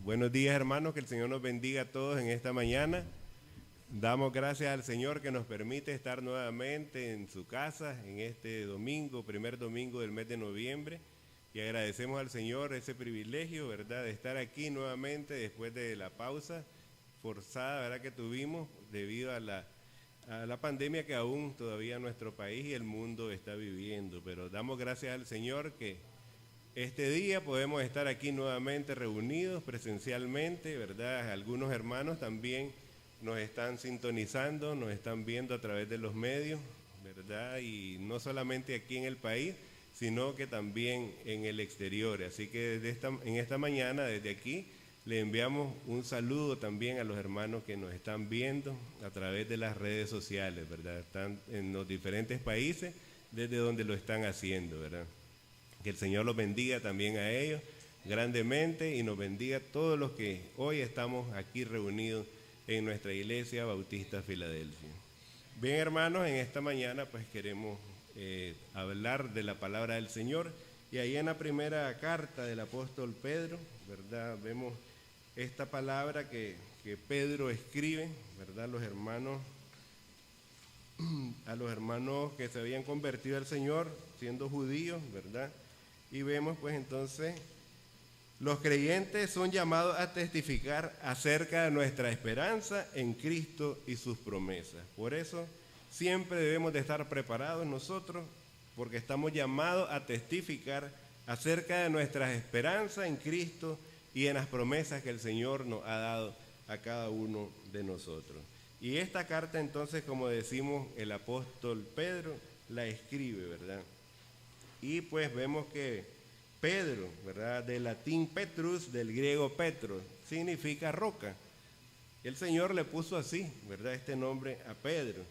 Buenos días, hermanos, que el Señor nos bendiga a todos en esta mañana. Damos gracias al Señor que nos permite estar nuevamente en su casa en este domingo, primer domingo del mes de noviembre, y agradecemos al Señor ese privilegio, ¿verdad?, de estar aquí nuevamente después de la pausa forzada, ¿verdad?, que tuvimos debido a la pandemia que aún todavía nuestro país y el mundo está viviendo. Pero damos gracias al Señor que este día podemos estar aquí nuevamente reunidos presencialmente, ¿verdad? Algunos hermanos también nos están sintonizando, nos están viendo a través de los medios, ¿verdad? Y no solamente aquí en el país, sino que también en el exterior. Así que en esta mañana, desde aquí, le enviamos un saludo también a los hermanos que nos están viendo a través de las redes sociales, ¿verdad? Están en los diferentes países desde donde lo están haciendo, ¿verdad? Que el Señor los bendiga también a ellos grandemente y nos bendiga a todos los que hoy estamos aquí reunidos en nuestra Iglesia Bautista Filadelfia. Bien, hermanos, en esta mañana pues queremos hablar de la palabra del Señor, y ahí en la primera carta del apóstol Pedro, ¿verdad?, vemos esta palabra que Pedro escribe, ¿verdad?, a los hermanos que se habían convertido al Señor siendo judíos, ¿verdad? Y vemos pues entonces, los creyentes son llamados a testificar acerca de nuestra esperanza en Cristo y sus promesas. Por eso siempre debemos de estar preparados nosotros, porque estamos llamados a testificar acerca de nuestra esperanza en Cristo y en las promesas que el Señor nos ha dado a cada uno de nosotros. Y esta carta entonces, como decimos, el apóstol Pedro la escribe, ¿verdad? Y pues vemos que Pedro, ¿verdad?, del latín Petrus, del griego Petros, significa roca. El Señor le puso así, ¿verdad?, este nombre a Pedro,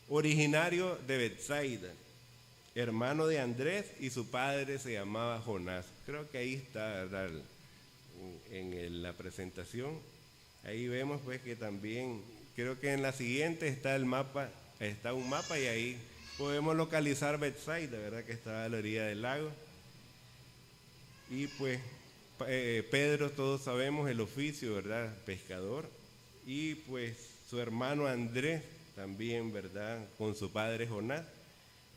originario de Betsaida, hermano de Andrés, y su padre se llamaba Jonás. Creo que ahí está, ¿verdad?, en la presentación. Ahí vemos pues que también, creo que en la siguiente está un mapa, y ahí podemos localizar Betsaida, ¿verdad?, que está a la orilla del lago. Y pues Pedro, todos sabemos el oficio, ¿verdad?, pescador. Y pues su hermano Andrés también, ¿verdad?, con su padre Jonás.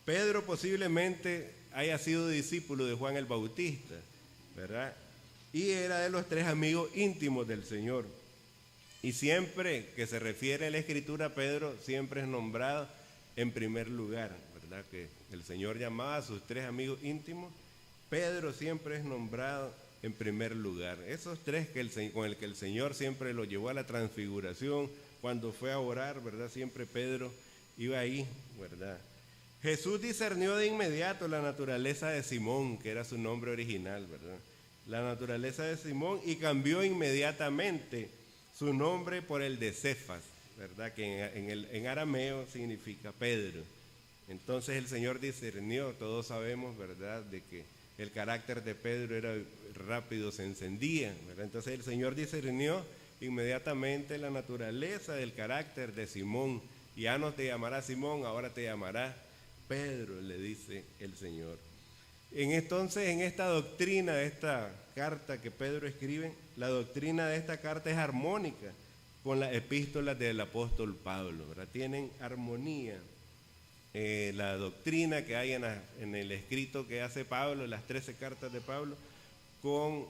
Pedro posiblemente haya sido discípulo de Juan el Bautista, ¿verdad?, y era de los 3 amigos íntimos del Señor. Y siempre que se refiere a la Escritura, Pedro siempre es nombrado en primer lugar, ¿verdad?, que el Señor llamaba a sus 3 amigos íntimos. Pedro siempre es nombrado en primer lugar. Esos 3 con el que el Señor siempre lo llevó a la transfiguración, cuando fue a orar, ¿verdad?, siempre Pedro iba ahí, ¿verdad? Jesús discernió de inmediato la naturaleza de Simón, que era su nombre original, ¿verdad?, la naturaleza de Simón, y cambió inmediatamente su nombre por el de Cefas, ¿verdad?, que en arameo significa Pedro. Entonces el Señor discernió, todos sabemos, ¿verdad?, de que el carácter de Pedro era rápido, se encendía, ¿verdad? Entonces el Señor discernió inmediatamente la naturaleza del carácter de Simón. Ya no te llamará Simón, ahora te llamará Pedro, le dice el Señor. Entonces, en esta doctrina de esta carta que Pedro escribe, la doctrina de esta carta es armónica con las epístolas del apóstol Pablo, ¿verdad? Tienen armonía. La doctrina que hay en el escrito que hace Pablo, las 13 cartas de Pablo, con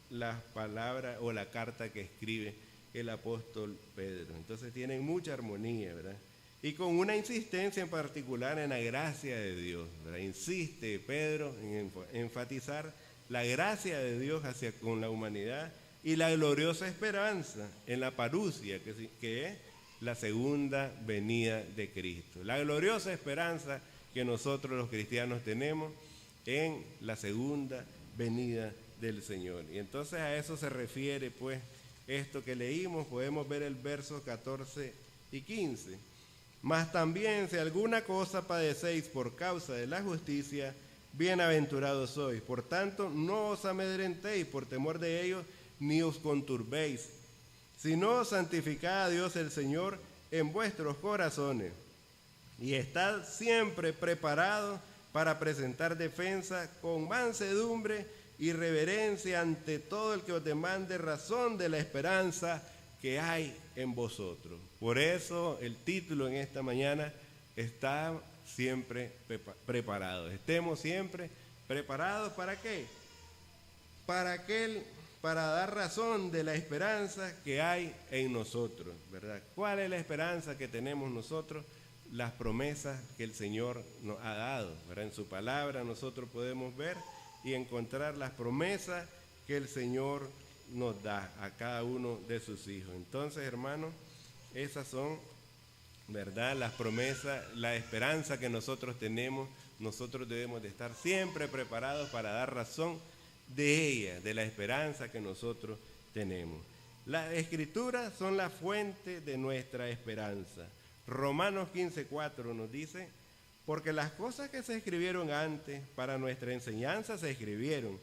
las palabras o la carta que escribe el apóstol Pedro. Entonces tienen mucha armonía, ¿verdad? Y con una insistencia en particular en la gracia de Dios, ¿verdad? Insiste Pedro en enfatizar la gracia de Dios hacia con la humanidad y la gloriosa esperanza en la parusia, que es la segunda venida de Cristo. La gloriosa esperanza que nosotros los cristianos tenemos en la segunda venida del Señor. Y entonces a eso se refiere pues esto que leímos. Podemos ver el verso 14 y 15. Mas también si alguna cosa padecéis por causa de la justicia, bienaventurados sois. Por tanto, no os amedrentéis por temor de ellos, ni os conturbéis, sino santificad a Dios el Señor en vuestros corazones, y estad siempre preparados para presentar defensa con mansedumbre y reverencia ante todo el que os demande razón de la esperanza que hay en vosotros. Por eso el título en esta mañana está siempre preparados. Estemos siempre preparados, ¿para qué? Para dar razón de la esperanza que hay en nosotros, ¿verdad? ¿Cuál es la esperanza que tenemos nosotros? Las promesas que el Señor nos ha dado, ¿verdad? En su palabra nosotros podemos ver y encontrar las promesas que el Señor nos da a cada uno de sus hijos. Entonces, hermanos, esas son, ¿verdad?, las promesas, la esperanza que nosotros tenemos. Nosotros debemos de estar siempre preparados para dar razón de ella, de la esperanza que nosotros tenemos. Las Escrituras son la fuente de nuestra esperanza. Romanos 15:4 nos dice: porque las cosas que se escribieron antes para nuestra enseñanza se escribieron,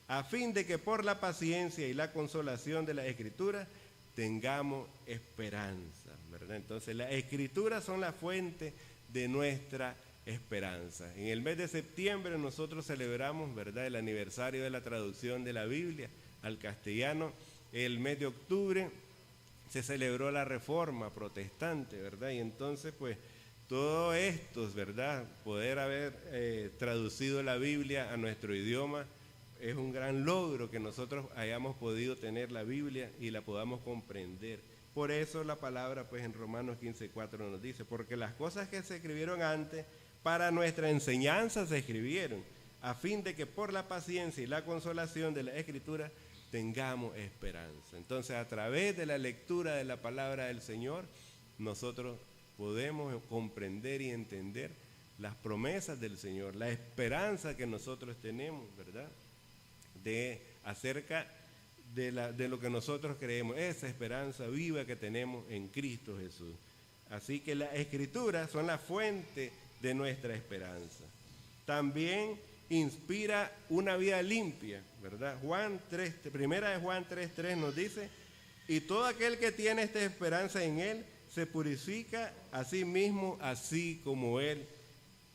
a fin de que por la paciencia y la consolación de la Escritura tengamos esperanza, ¿verdad? Entonces las Escrituras son la fuente de nuestra esperanza. En el mes de septiembre nosotros celebramos, ¿verdad?, el aniversario de la traducción de la Biblia al castellano. El mes de octubre se celebró la Reforma Protestante, ¿verdad? Y entonces, pues, todo esto, ¿verdad?, poder haber traducido la Biblia a nuestro idioma es un gran logro, que nosotros hayamos podido tener la Biblia y la podamos comprender. Por eso la palabra, pues, en Romanos 15:4 nos dice: porque las cosas que se escribieron antes para nuestra enseñanza se escribieron, a fin de que por la paciencia y la consolación de la Escritura tengamos esperanza. Entonces, a través de la lectura de la palabra del Señor, nosotros podemos comprender y entender las promesas del Señor, la esperanza que nosotros tenemos, ¿verdad?, acerca de lo que nosotros creemos, esa esperanza viva que tenemos en Cristo Jesús. Así que las Escrituras son la fuente de nuestra esperanza. También inspira una vida limpia, ¿verdad? Primera de Juan 3:3 nos dice: y todo aquel que tiene esta esperanza en Él se purifica a sí mismo, así como Él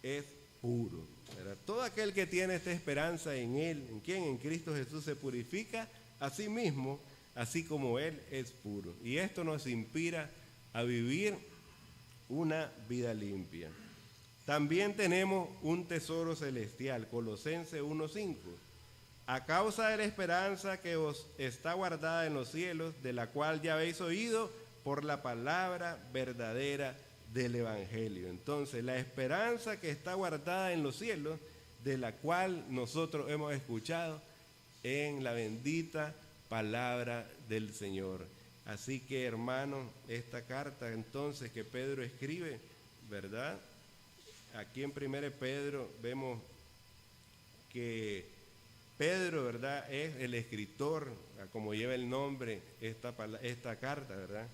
es puro, ¿verdad? Todo aquel que tiene esta esperanza en Él, ¿en quién? En Cristo Jesús, se purifica a sí mismo, así como Él es puro. Y esto nos inspira a vivir una vida limpia. También tenemos un tesoro celestial, Colosenses 1:5. A causa de la esperanza que os está guardada en los cielos, de la cual ya habéis oído por la palabra verdadera del Evangelio. Entonces, la esperanza que está guardada en los cielos, de la cual nosotros hemos escuchado en la bendita palabra del Señor. Así que, hermanos, esta carta entonces que Pedro escribe, ¿verdad? Aquí en 1 Pedro vemos que Pedro, ¿verdad?, es el escritor, como lleva el nombre esta carta, ¿verdad?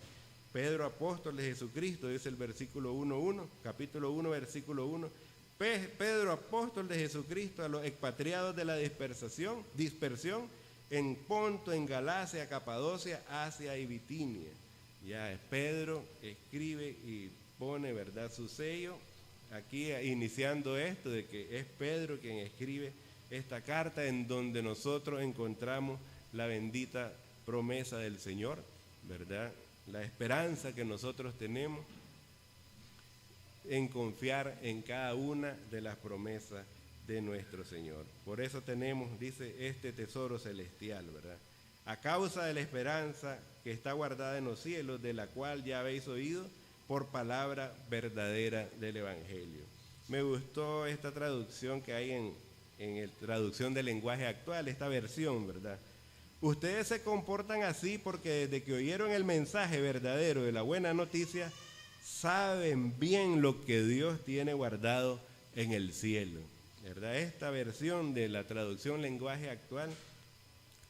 Pedro, apóstol de Jesucristo, dice el versículo 1:1, capítulo 1, versículo 1. Pedro, apóstol de Jesucristo, a los expatriados de la dispersión en Ponto, en Galacia, Capadocia, Asia y Bitinia. Ya Pedro escribe y pone, ¿verdad?, su sello aquí, iniciando esto de que es Pedro quien escribe esta carta, en donde nosotros encontramos la bendita promesa del Señor, ¿verdad? La esperanza que nosotros tenemos en confiar en cada una de las promesas de nuestro Señor. Por eso tenemos, dice, este tesoro celestial, ¿verdad? A causa de la esperanza que está guardada en los cielos, de la cual ya habéis oído por palabra verdadera del Evangelio. Me gustó esta traducción que hay en la traducción del lenguaje actual, esta versión, ¿verdad? Ustedes se comportan así porque desde que oyeron el mensaje verdadero de la buena noticia, saben bien lo que Dios tiene guardado en el cielo, ¿verdad? Esta versión de la traducción lenguaje actual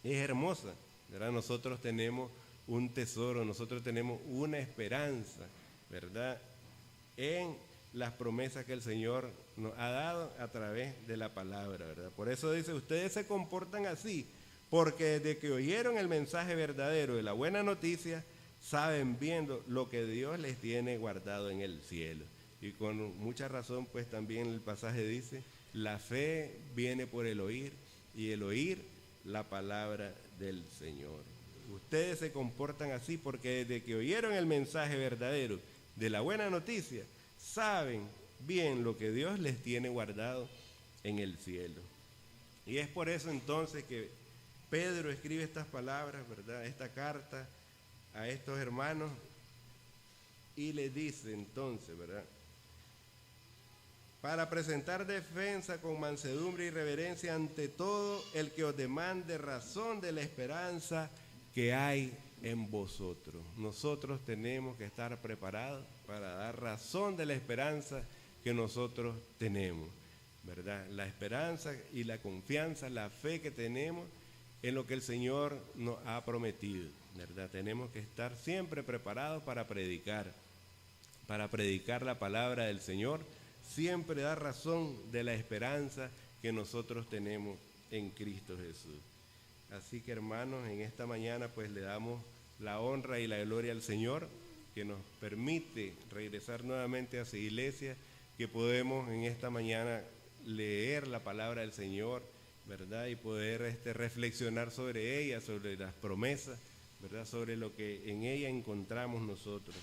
es hermosa, ¿verdad? Nosotros tenemos un tesoro, nosotros tenemos una esperanza, ¿verdad?, en las promesas que el Señor nos ha dado a través de la palabra, ¿verdad? Por eso dice: ustedes se comportan así porque desde que oyeron el mensaje verdadero de la buena noticia, saben bien lo que Dios les tiene guardado en el cielo. Y con mucha razón, pues también el pasaje dice: la fe viene por el oír, y el oír la palabra del Señor. Ustedes se comportan así porque desde que oyeron el mensaje verdadero de la buena noticia, saben bien lo que Dios les tiene guardado en el cielo. Y es por eso entonces que Pedro escribe estas palabras, ¿verdad? Esta carta a estos hermanos y les dice entonces, ¿verdad? Para presentar defensa con mansedumbre y reverencia ante todo el que os demande razón de la esperanza que hay en vosotros. Nosotros tenemos que estar preparados para dar razón de la esperanza que nosotros tenemos, ¿verdad? La esperanza y la confianza, la fe que tenemos en lo que el Señor nos ha prometido, ¿verdad? Tenemos que estar siempre preparados para predicar la palabra del Señor, siempre dar razón de la esperanza que nosotros tenemos en Cristo Jesús. Así que hermanos, en esta mañana pues le damos la honra y la gloria al Señor, que nos permite regresar nuevamente a su iglesia, que podemos en esta mañana leer la palabra del Señor, ¿verdad? Y poder reflexionar sobre ella, sobre las promesas, ¿verdad? Sobre lo que en ella encontramos nosotros.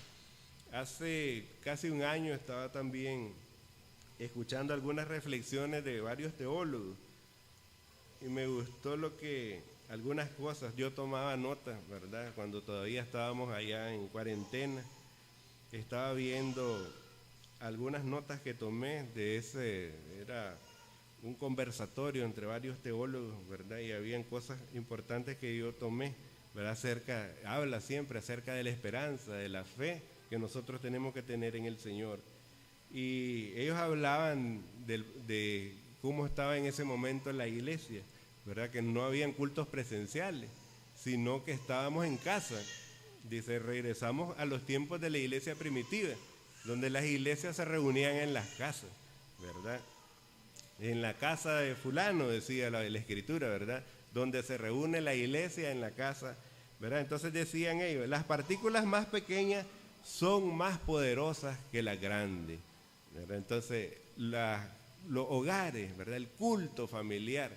Hace casi un año estaba también escuchando algunas reflexiones de varios teólogos y me gustó algunas cosas. Yo tomaba notas, ¿verdad? Cuando todavía estábamos allá en cuarentena, estaba viendo algunas notas que tomé era un conversatorio entre varios teólogos, ¿verdad? Y habían cosas importantes que yo tomé, ¿verdad? Habla siempre acerca de la esperanza, de la fe que nosotros tenemos que tener en el Señor. Y ellos hablaban de cómo estaba en ese momento la iglesia, ¿verdad? Que no habían cultos presenciales, sino que estábamos en casa. Dice, regresamos a los tiempos de la iglesia primitiva, donde las iglesias se reunían en las casas, ¿verdad? En la casa de fulano, decía la escritura, ¿verdad? Donde se reúne la iglesia en la casa, ¿verdad? Entonces decían ellos, las partículas más pequeñas son más poderosas que las grandes, ¿verdad? Entonces, los hogares, ¿verdad? El culto familiar,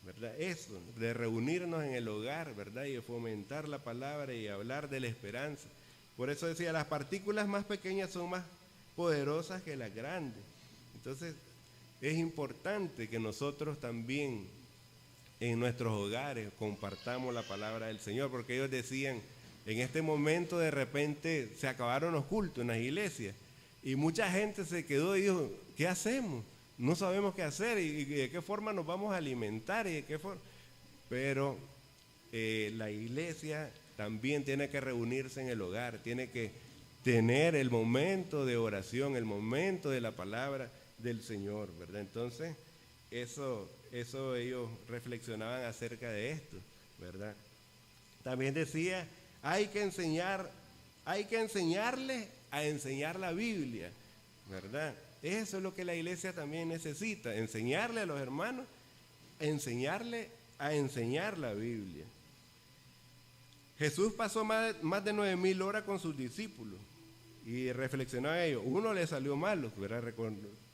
¿verdad? Eso, de reunirnos en el hogar, ¿verdad? Y de fomentar la palabra y hablar de la esperanza. Por eso decía, las partículas más pequeñas son más poderosas que las grandes. Entonces, es importante que nosotros también en nuestros hogares compartamos la palabra del Señor, porque ellos decían, en este momento de repente se acabaron los cultos en las iglesias y mucha gente se quedó y dijo, ¿qué hacemos? No sabemos qué hacer y de qué forma nos vamos a alimentar y de qué forma. Pero la iglesia también tiene que reunirse en el hogar, tiene que tener el momento de oración, el momento de la palabra del Señor, ¿verdad? Entonces, eso ellos reflexionaban acerca de esto, ¿verdad? También decía, hay que enseñarles a enseñar la Biblia, ¿verdad? Eso es lo que la iglesia también necesita, enseñarle a los hermanos, enseñarle a enseñar la Biblia. Jesús pasó más de 9,000 horas con sus discípulos y reflexionaba a ellos. Uno le salió malo, ¿verdad?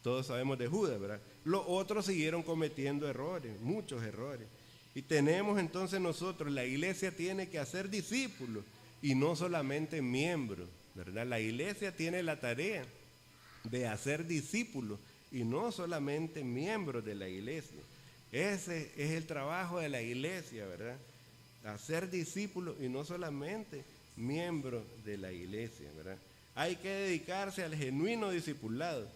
Todos sabemos de Judas, ¿verdad? Los otros siguieron cometiendo errores, muchos errores. Y tenemos entonces nosotros, la iglesia tiene que hacer discípulos y no solamente miembros, ¿verdad? La iglesia tiene la tarea de hacer discípulos y no solamente miembros de la iglesia. Ese es el trabajo de la iglesia, ¿verdad? Hacer discípulos y no solamente miembros de la iglesia, ¿verdad? Hay que dedicarse al genuino discipulado,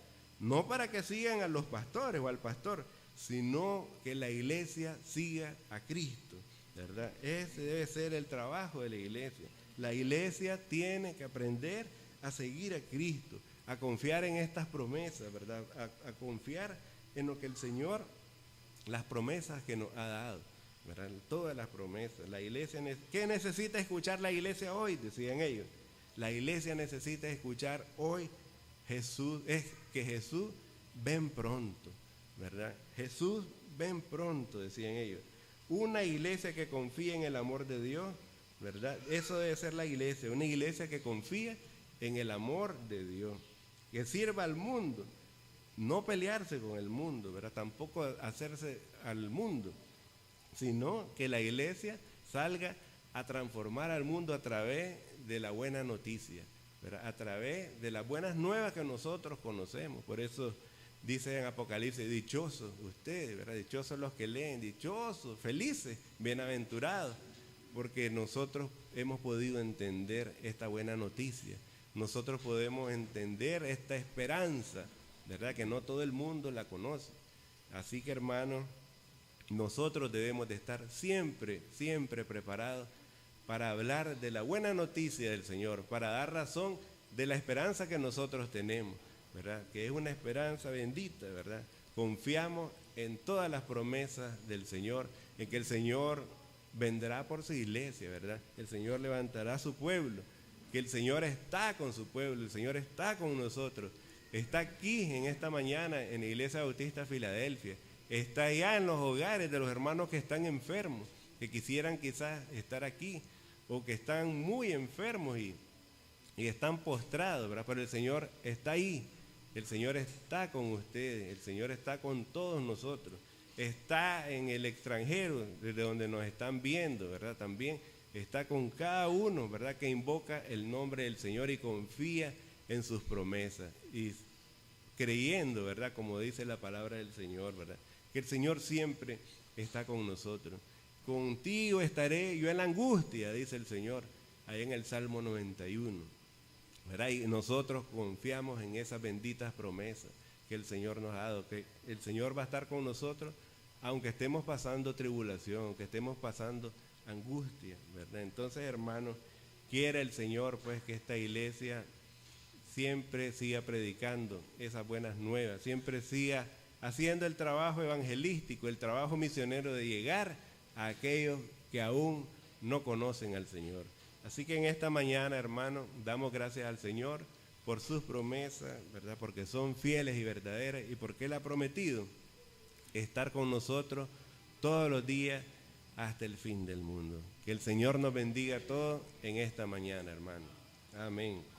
no para que sigan a los pastores o al pastor, sino que la iglesia siga a Cristo, ¿verdad? Ese debe ser el trabajo de la iglesia. La iglesia tiene que aprender a seguir a Cristo, a confiar en estas promesas, ¿verdad? A confiar en lo que el Señor, las promesas que nos ha dado, ¿verdad? Todas las promesas. La iglesia, ¿qué necesita escuchar la iglesia hoy? Decían ellos. La iglesia necesita escuchar hoy que Jesús ven pronto, ¿verdad? Jesús ven pronto, decían ellos. Una iglesia que confía en el amor de Dios, ¿verdad? Eso debe ser la iglesia, una iglesia que confía en el amor de Dios, que sirva al mundo, no pelearse con el mundo, ¿verdad? Tampoco hacerse al mundo, sino que la iglesia salga a transformar al mundo a través de la buena noticia, ¿verdad? A través de las buenas nuevas que nosotros conocemos. Por eso dice en Apocalipsis, dichosos ustedes, ¿verdad? Dichosos los que leen, dichosos, felices, bienaventurados, porque nosotros hemos podido entender esta buena noticia. Nosotros podemos entender esta esperanza, ¿verdad? Que no todo el mundo la conoce. Así que, hermanos, nosotros debemos de estar siempre, siempre preparados para hablar de la buena noticia del Señor, para dar razón de la esperanza que nosotros tenemos, ¿verdad? Que es una esperanza bendita, ¿verdad? Confiamos en todas las promesas del Señor, en que el Señor vendrá por su iglesia, ¿verdad? El Señor levantará su pueblo, que el Señor está con su pueblo, el Señor está con nosotros, está aquí en esta mañana en la Iglesia Bautista Filadelfia, está allá en los hogares de los hermanos que están enfermos, que quisieran quizás estar aquí, o que están muy enfermos y están postrados, ¿verdad? Pero el Señor está ahí, el Señor está con ustedes, el Señor está con todos nosotros, está en el extranjero, desde donde nos están viendo, ¿verdad? También está con cada uno, ¿verdad? Que invoca el nombre del Señor y confía en sus promesas y creyendo, ¿verdad? Como dice la palabra del Señor, ¿verdad? Que el Señor siempre está con nosotros. Contigo estaré yo en la angustia, dice el Señor, ahí en el Salmo 91, ¿verdad? Y nosotros confiamos en esas benditas promesas que el Señor nos ha dado, que el Señor va a estar con nosotros, aunque estemos pasando tribulación, aunque estemos pasando angustia, ¿verdad? Entonces, hermanos, quiera el Señor, pues, que esta iglesia siempre siga predicando esas buenas nuevas, siempre siga haciendo el trabajo evangelístico, el trabajo misionero de llegar a aquellos que aún no conocen al Señor. Así que en esta mañana, hermanos, damos gracias al Señor por sus promesas, ¿verdad? Porque son fieles y verdaderas y porque Él ha prometido estar con nosotros todos los días hasta el fin del mundo. Que el Señor nos bendiga a todos en esta mañana, hermanos. Amén.